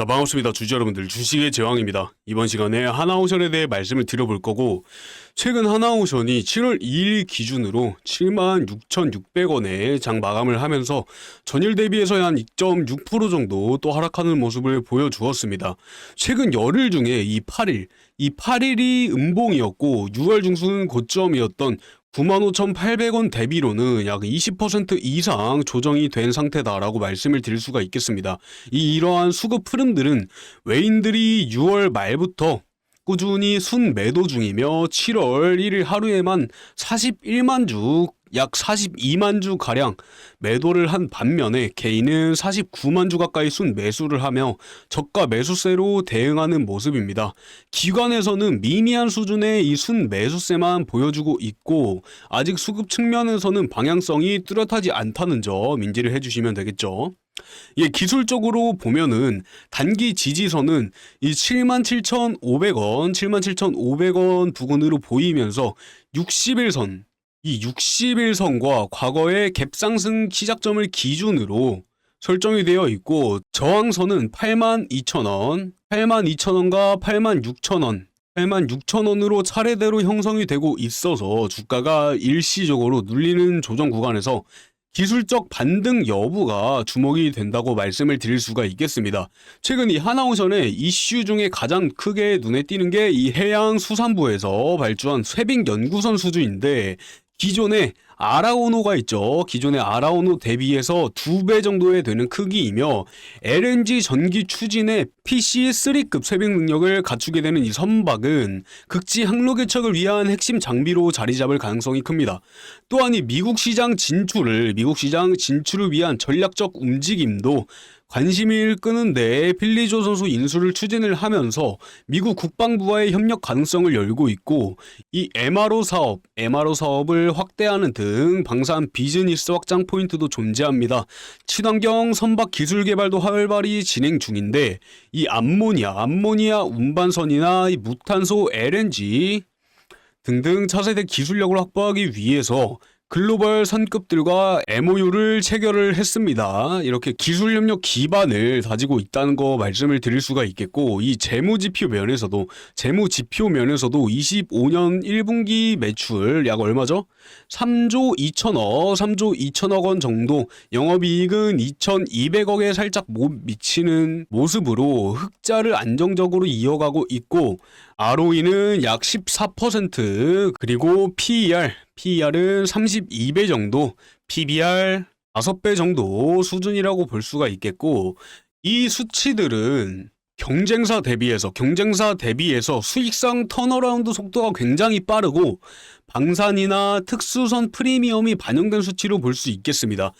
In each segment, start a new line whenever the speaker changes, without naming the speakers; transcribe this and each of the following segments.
자, 반갑습니다. 주주 여러분들, 주식의 제왕입니다. 이번 시간에 하나오션에 대해 말씀을 드려볼 거고, 최근 하나오션이 7월 2일 기준으로 76,600원에 장 마감을 하면서 전일 대비해서 한 2.6% 정도 또 하락하는 모습을 보여주었습니다. 최근 열흘 중에 이 8일이 음봉이었고 6월 중순 고점이었던 95,800원 대비로는 약 20% 이상 조정이 된 상태다라고 말씀을 드릴 수가 있겠습니다. 이러한 수급 흐름들은 외인들이 6월 말부터 꾸준히 순매도 중이며 7월 1일 하루에만 41만 주, 약 42만 주 가량 매도를 한 반면에 개인은 49만 주 가까이 순매수를 하며 저가 매수세로 대응하는 모습입니다. 기관에서는 미미한 수준의 이 순매수세만 보여주고 있고 아직 수급 측면에서는 방향성이 뚜렷하지 않다는 점 인지를 해주시면 되겠죠. 예, 기술적으로 보면은 단기 지지선은 이 77,500원, 77,500원 부근으로 보이면서 60일선, 이 60일선과 과거의 갭상승 시작점을 기준으로 설정이 되어 있고 저항선은 82,000원, 82,000원과 86,000원, 86,000원으로 차례대로 형성이 되고 있어서 주가가 일시적으로 눌리는 조정 구간에서 기술적 반등 여부가 주목이 된다고 말씀을 드릴 수가 있겠습니다. 최근 이 하나오션의 이슈 중에 가장 크게 눈에 띄는 게 이 해양수산부에서 발주한 쇠빙 연구선 수주인데 기존에 아라오노가 있죠. 기존의 아라오노 대비해서 2배 정도에 되는 크기이며 LNG 전기 추진의 PC3급 쇠빙 능력을 갖추게 되는 이 선박은 극지 항로 개척을 위한 핵심 장비로 자리 잡을 가능성이 큽니다. 또한 이 미국 시장 진출을 위한 전략적 움직임도 관심을 끄는데 필리조 선수 인수를 추진을 하면서 미국 국방부와의 협력 가능성을 열고 있고 이 MRO 사업을 확대하는 등 방산 비즈니스 확장 포인트도 존재합니다. 친환경 선박 기술 개발도 활발히 진행 중인데 이 암모니아 운반선이나 이 무탄소 LNG 등등 차세대 기술력을 확보하기 위해서 글로벌 선급들과 MOU를 체결을 했습니다. 이렇게 기술 협력 기반을 다지고 있다는 거 말씀을 드릴 수가 있겠고 이 재무지표 면에서도 25년 1분기 매출 약 얼마죠? 3조 2천억 원 정도, 영업이익은 2,200억에 살짝 못 미치는 모습으로 흑자를 안정적으로 이어가고 있고 ROE는 약 14%, 그리고 PER은 32배 정도, PBR 5배 정도 수준이라고 볼 수가 있겠고 이 수치들은 경쟁사 대비해서 수익성 턴어라운드 속도가 굉장히 빠르고 방산이나 특수선 프리미엄이 반영된 수치로 볼 수 있겠습니다.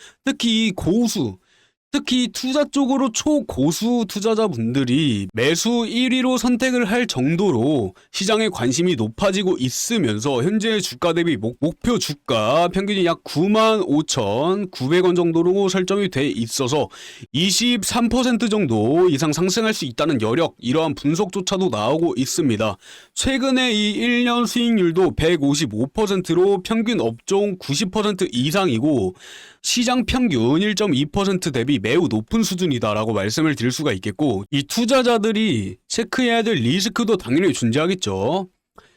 특히 투자 쪽으로 초고수 투자자분들이 매수 1위로 선택을 할 정도로 시장에 관심이 높아지고 있으면서 현재 주가 대비 목표 주가 평균이 약 95,900원 정도로 설정이 돼 있어서 23% 정도 이상 상승할 수 있다는 여력, 이러한 분석조차도 나오고 있습니다. 최근에 이 1년 수익률도 155%로 평균 업종 90% 이상이고 시장 평균 1.2% 대비 매우 높은 수준이다라고 말씀을 드릴 수가 있겠고 이 투자자들이 체크해야 될 리스크도 당연히 존재하겠죠.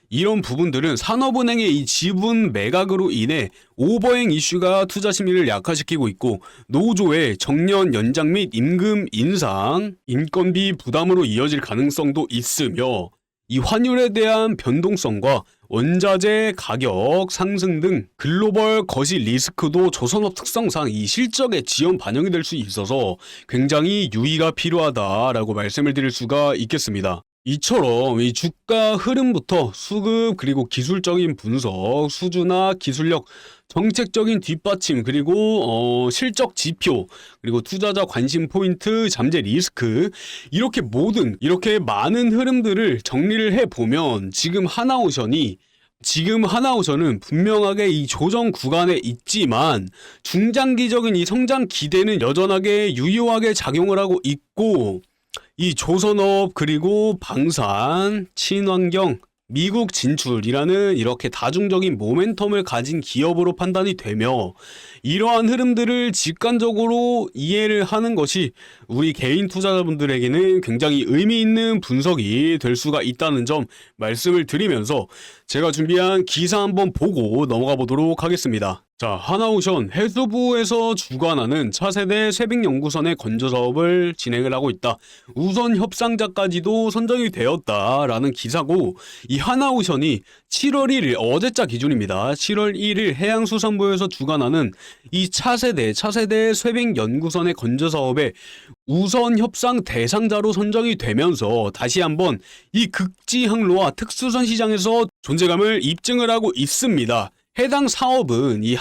이런 부분들은 산업은행의 이 지분 매각으로 인해 오버행 이슈가 투자 심리를 약화시키고 있고 노조의 정년 연장 및 임금 인상, 인건비 부담으로 이어질 가능성도 있으며 이 환율에 대한 변동성과 원자재 가격 상승 등 글로벌 거시 리스크도 조선업 특성상 이 실적에 지연 반영이 될 수 있어서 굉장히 유의가 필요하다라고 말씀을 드릴 수가 있겠습니다. 이처럼 이 주가 흐름부터 수급 그리고 기술적인 분석, 수주나 기술력, 정책적인 뒷받침, 그리고 실적 지표, 그리고 투자자 관심 포인트, 잠재 리스크, 이렇게 많은 흐름들을 정리를 해보면 지금 하나오션은 분명하게 이 조정 구간에 있지만 중장기적인 이 성장 기대는 여전하게 유효하게 작용을 하고 있고 이 조선업 그리고 방산, 친환경, 미국 진출이라는 이렇게 다중적인 모멘텀을 가진 기업으로 판단이 되며 이러한 흐름들을 직관적으로 이해를 하는 것이 우리 개인 투자자분들에게는 굉장히 의미 있는 분석이 될 수가 있다는 점 말씀을 드리면서 제가 준비한 기사 한번 보고 넘어가 보도록 하겠습니다. 자, 하나오션 해수부에서 주관하는 차세대 쇠빙연구선의 건조 사업을 진행을 하고 있다. 우선 협상자까지도 선정이 되었다라는 기사고, 이 하나오션이 7월 1일 어제자 기준입니다. 7월 1일 해양수산부에서 주관하는 이 차세대 쇠빙연구선의 건조 사업에 우선 협상 대상자로 선정이 되면서 다시 한번 이 극지 항로와 특수선 시장에서 존재감을 입증을 하고 있습니다. 해당 사업은 이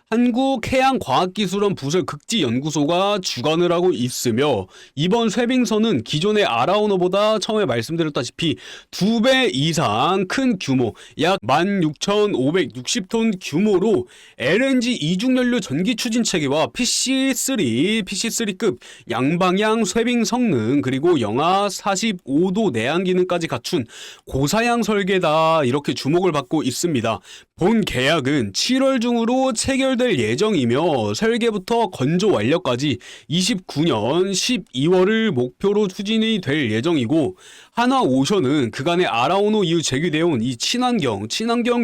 한국해양과학기술원 부설 극지연구소가 주관을 하고 있으며 이번 쇠빙선은 기존의 아라오너보다 처음에 말씀드렸다시피 2배 이상 큰 규모 약 16,560톤 규모로 LNG 이중연료 전기 추진 체계와 PC3급 양방향 쇠빙 성능 그리고 영하 45도 내양 기능까지 갖춘 고사양 설계다 이렇게 주목을 받고 있습니다. 본 계약은 7월 중으로 체결될 예정이며 설계부터 건조 완료까지 29년 12월을 목표로 추진이 될 예정이고 하나오션은 그간의 아라오노 이후 제기되어온 이 친환경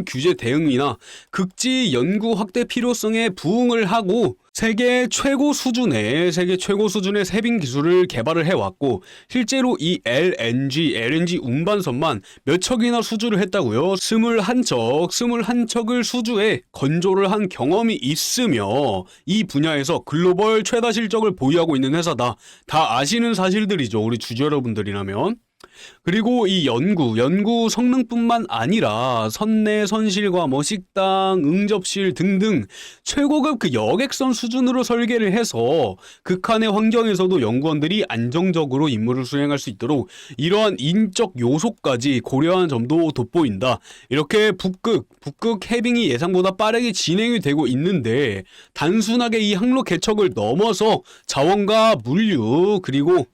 규제 대응이나 극지 연구 확대 필요성에 부응을 하고 세계 최고 수준의 쇠빙 기술을 개발을 해왔고 실제로 이 LNG 운반선만 몇 척이나 수주를 했다고요. 21척을 수주해 건조를 한 경험이 있으며 이 분야에서 글로벌 최다 실적을 보유하고 있는 회사다. 다 아시는 사실들이죠. 우리 주주 여러분들이라면. 그리고 이 연구 성능뿐만 아니라 선내 선실과 식당, 응접실 등등 최고급 그 여객선 수준으로 설계를 해서 극한의 환경에서도 연구원들이 안정적으로 임무를 수행할 수 있도록 이러한 인적 요소까지 고려한 점도 돋보인다. 이렇게 북극 해빙이 예상보다 빠르게 진행이 되고 있는데 단순하게 이 항로 개척을 넘어서 자원과 물류 그리고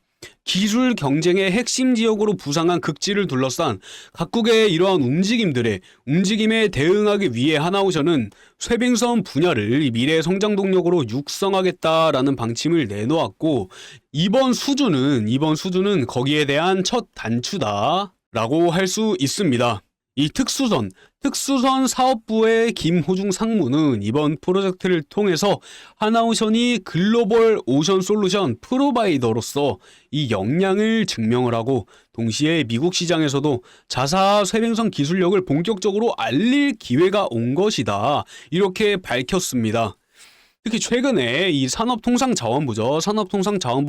기술 경쟁의 핵심 지역으로 부상한 극지를 둘러싼 각국의 이러한 움직임에 대응하기 위해 하나오션은 쇠빙선 분야를 미래의 성장 동력으로 육성하겠다라는 방침을 내놓았고 이번 수주는 거기에 대한 첫 단추다라고 할 수 있습니다. 이 특수선 사업부의 김호중 상무는 이번 프로젝트를 통해서 하나오션이 글로벌 오션 솔루션 프로바이더로서 이 역량을 증명을 하고 동시에 미국 시장에서도 자사 쇠빙선 기술력을 본격적으로 알릴 기회가 온 것이다. 이렇게 밝혔습니다. 특히 최근에 이 산업통상자원부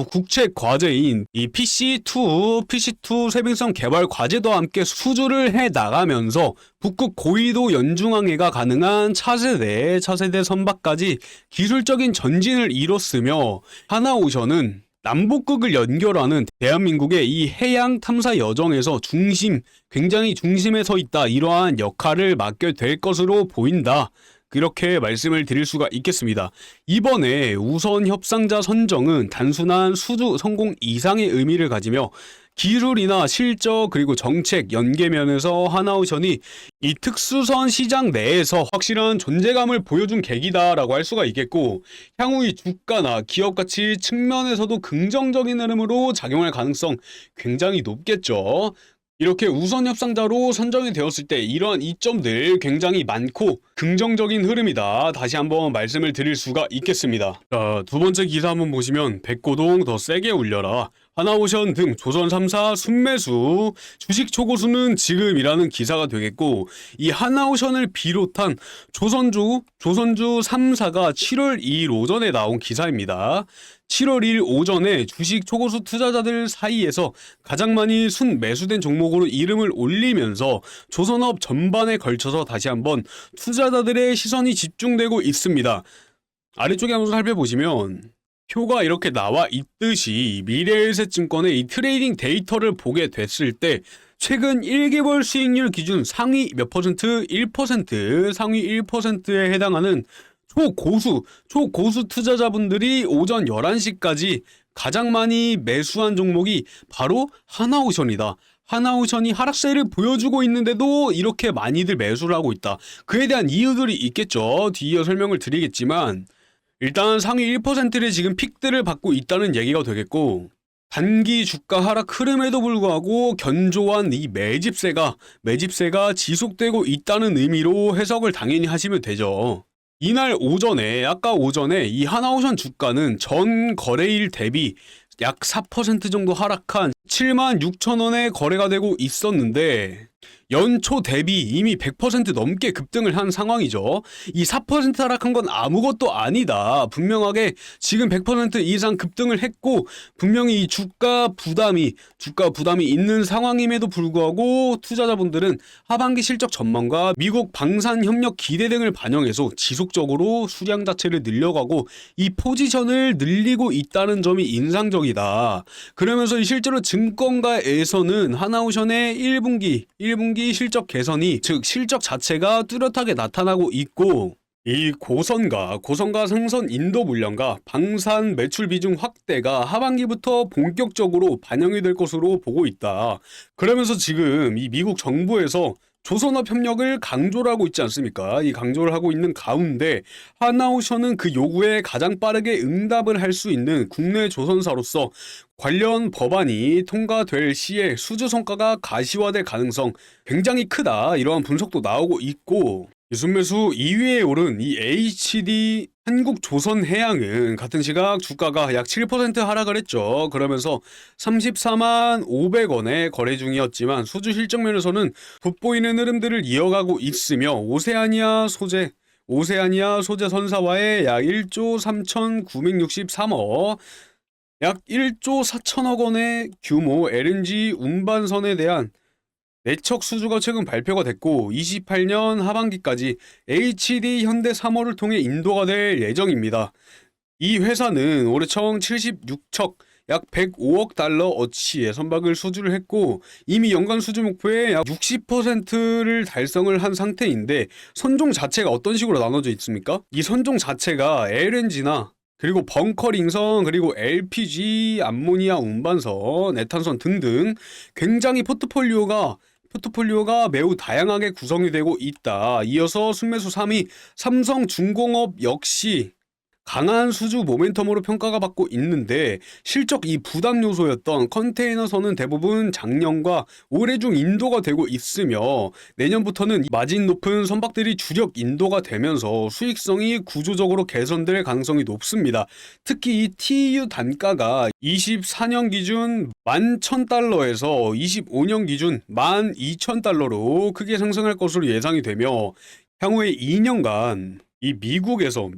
국책 과제인 이 PC2 쇠빙선 개발 과제도 함께 수주를 해 나가면서 북극 고위도 연중항해가 가능한 차세대 선박까지 기술적인 전진을 이뤘으며 하나오션은 남북극을 연결하는 대한민국의 이 해양 탐사 여정에서 굉장히 중심에 서 있다. 이러한 역할을 맡게 될 것으로 보인다. 그렇게 말씀을 드릴 수가 있겠습니다. 이번에 우선 협상자 선정은 단순한 수주 성공 이상의 의미를 가지며 기술이나 실적 그리고 정책 연계면에서 하나오션이 이 특수선 시장 내에서 확실한 존재감을 보여준 계기다라고 할 수가 있겠고 향후 이 주가나 기업 가치 측면에서도 긍정적인 흐름으로 작용할 가능성 굉장히 높겠죠. 이렇게 우선 협상자로 선정이 되었을 때 이러한 이점들 굉장히 많고 긍정적인 흐름이다. 다시 한번 말씀을 드릴 수가 있겠습니다. 자, 두 번째 기사 한번 보시면 백고동 더 세게 울려라. 하나오션 등 조선 3사 순매수 주식 초고수는 지금이라는 기사가 되겠고 이 하나오션을 비롯한 조선주 3사가 7월 2일 오전에 나온 기사입니다. 7월 1일 오전에 주식 초고수 투자자들 사이에서 가장 많이 순매수된 종목으로 이름을 올리면서 조선업 전반에 걸쳐서 다시 한번 투자자들의 시선이 집중되고 있습니다. 아래쪽에 한번 살펴보시면 표가 이렇게 나와 있듯이 미래에셋증권의 이 트레이딩 데이터를 보게 됐을 때 최근 1개월 수익률 기준 상위 몇 퍼센트? 1%, 상위 1%에 해당하는 초고수 투자자분들이 오전 11시까지 가장 많이 매수한 종목이 바로 하나오션이다. 하나오션이 하락세를 보여주고 있는데도 이렇게 많이들 매수를 하고 있다. 그에 대한 이유들이 있겠죠. 뒤이어 설명을 드리겠지만 일단 상위 1%를 지금 픽들을 받고 있다는 얘기가 되겠고, 단기 주가 하락 흐름에도 불구하고 견조한 이 매집세가 지속되고 있다는 의미로 해석을 당연히 하시면 되죠. 이날 오전에, 아까 오전에 이 하나오션 주가는 전 거래일 대비 약 4% 정도 하락한 76,000원에 거래가 되고 있었는데, 연초 대비 이미 100% 넘게 급등을 한 상황이죠. 이 4% 하락한 건 아무것도 아니다. 분명하게 지금 100% 이상 급등을 했고, 분명히 이 주가 부담이 있는 상황임에도 불구하고 투자자분들은 하반기 실적 전망과 미국 방산 협력 기대 등을 반영해서 지속적으로 수량 자체를 늘려가고 이 포지션을 늘리고 있다는 점이 인상적이다. 그러면서 실제로 증권가에서는 하나오션의 1분기 실적 개선이, 즉 실적 자체가 뚜렷하게 나타나고 있고, 이 고선가 상선 인도 물량과 방산 매출 비중 확대가 하반기부터 본격적으로 반영이 될 것으로 보고 있다. 그러면서 지금 이 미국 정부에서 조선업 협력을 강조를 하고 있지 않습니까? 이 강조를 하고 있는 가운데 하나오션은 그 요구에 가장 빠르게 응답을 할 수 있는 국내 조선사로서 관련 법안이 통과될 시에 수주 성과가 가시화될 가능성 굉장히 크다. 이러한 분석도 나오고 있고, 순매수 2위에 오른 이 HD 한국조선해양은 같은 시각 주가가 약 7% 하락을 했죠. 그러면서 34만 500원에 거래 중이었지만 수주 실적 면에서는 돋보이는 흐름들을 이어가고 있으며 오세아니아 소재 선사와의 약 1조 3,963억, 약 1조 4천억 원의 규모 LNG 운반선에 대한 내척 수주가 최근 발표가 됐고 28년 하반기까지 HD 현대 3호를 통해 인도가 될 예정입니다. 이 회사는 올해 총 76척 약 105억 달러 어치의 선박을 수주를 했고 이미 연간 수주 목표의 약 60%를 달성을 한 상태인데, 선종 자체가 어떤 식으로 나눠져 있습니까? 이 선종 자체가 LNG나 그리고 벙커링선, 그리고 LPG, 암모니아 운반선, 에탄선 등등 굉장히 포트폴리오가 매우 다양하게 구성이 되고 있다. 이어서 순매수 3위 삼성중공업 역시 강한 수주 모멘텀으로 평가가 받고 있는데, 실적 이 부담 요소였던 컨테이너선은 대부분 작년과 올해 중 인도가 되고 있으며 내년부터는 마진 높은 선박들이 주력 인도가 되면서 수익성이 구조적으로 개선될 가능성이 높습니다. 특히 이 TEU 단가가 24년 기준 11,000달러에서 25년 기준 12,000달러로 크게 상승할 것으로 예상이 되며, 향후에 2년간 이 미국에서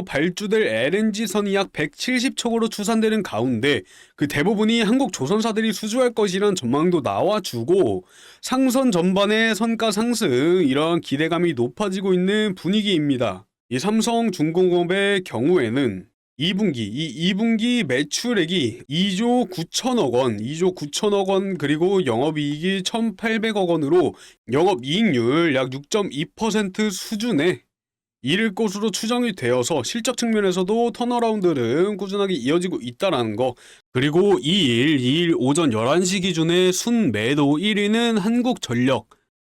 발주될 LNG선이 약 170척으로 추산되는 가운데 그 대부분이 한국 조선사들이 수주할 것이란 전망도 나와주고, 상선 전반의 선가 상승, 이러한 기대감이 높아지고 있는 분위기입니다. 이 삼성중공업의 경우에는 2분기 매출액이 2조 9천억 원, 그리고 영업이익이 1,800억 원으로 영업이익률 약 6.2% 수준에 이를 것으로 추정이 되어서 실적 측면에서도 턴어라운드는 꾸준하게 이어지고 있다는 거. 그리고 2일 오전 11시 기준의 순매도 1위는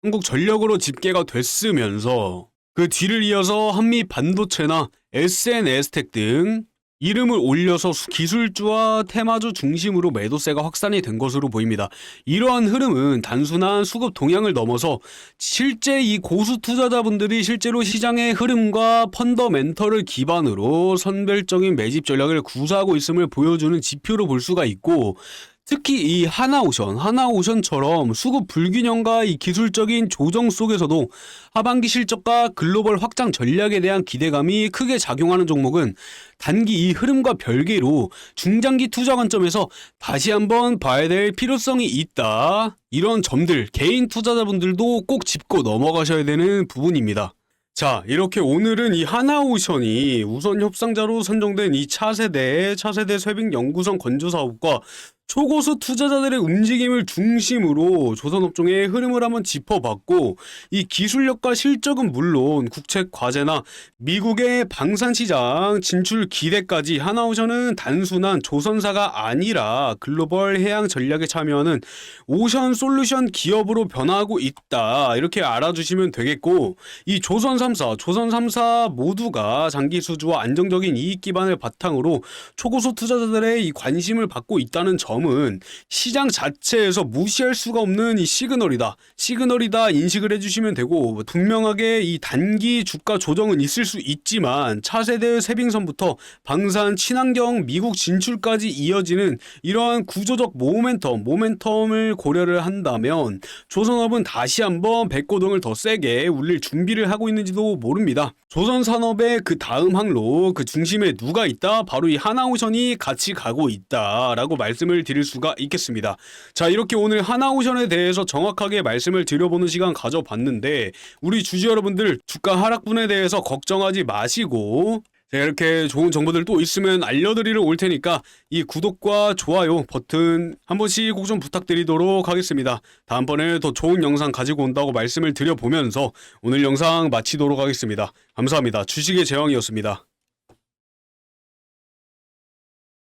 한국전력으로 집계가 됐으면서 그 뒤를 이어서 한미반도체나 SNS텍 등 이름을 올려서 기술주와 테마주 중심으로 매도세가 확산이 된 것으로 보입니다. 이러한 흐름은 단순한 수급 동향을 넘어서 실제 이 고수 투자자분들이 실제로 시장의 흐름과 펀더멘털을 기반으로 선별적인 매집 전략을 구사하고 있음을 보여주는 지표로 볼 수가 있고, 특히 이 하나오션처럼 수급 불균형과 이 기술적인 조정 속에서도 하반기 실적과 글로벌 확장 전략에 대한 기대감이 크게 작용하는 종목은 단기 이 흐름과 별개로 중장기 투자 관점에서 다시 한번 봐야 될 필요성이 있다. 이런 점들 개인 투자자분들도 꼭 짚고 넘어가셔야 되는 부분입니다. 자, 이렇게 오늘은 이 하나오션이 우선 협상자로 선정된 이 차세대 쇠빙 연구선 건조 사업과 초고수 투자자들의 움직임을 중심으로 조선업종의 흐름을 한번 짚어봤고, 이 기술력과 실적은 물론 국책 과제나 미국의 방산시장 진출 기대까지 하나오션은 단순한 조선사가 아니라 글로벌 해양 전략에 참여하는 오션 솔루션 기업으로 변화하고 있다, 이렇게 알아주시면 되겠고, 이 조선 3사 모두가 장기 수주와 안정적인 이익 기반을 바탕으로 초고수 투자자들의 이 관심을 받고 있다는 점은 시장 자체에서 무시할 수가 없는 이 시그널이다 인식을 해주시면 되고, 분명하게 이 단기 주가 조정은 있을 수 있지만 차세대 세빙선부터 방산, 친환경, 미국 진출까지 이어지는 이러한 구조적 모멘텀을 고려를 한다면 조선업은 다시 한번 백고동을 더 세게 울릴 준비를 하고 있는지도 모릅니다. 조선산업의 그 다음 항로, 그 중심에 누가 있다? 바로 이 하나오션이 같이 가고 있다라고 말씀을 드릴 수가 있겠습니다. 자, 이렇게 오늘 하나오션에 대해서 정확하게 말씀을 드려보는 시간 가져봤는데, 우리 주주 여러분들 주가 하락분에 대해서 걱정하지 마시고, 제가 이렇게 좋은 정보들 또 있으면 알려드리러 올 테니까 이 구독과 좋아요 버튼 한 번씩 꼭 좀 부탁드리도록 하겠습니다. 다음번에 더 좋은 영상 가지고 온다고 말씀을 드려보면서 오늘 영상 마치도록 하겠습니다. 감사합니다. 주식의 제왕이었습니다.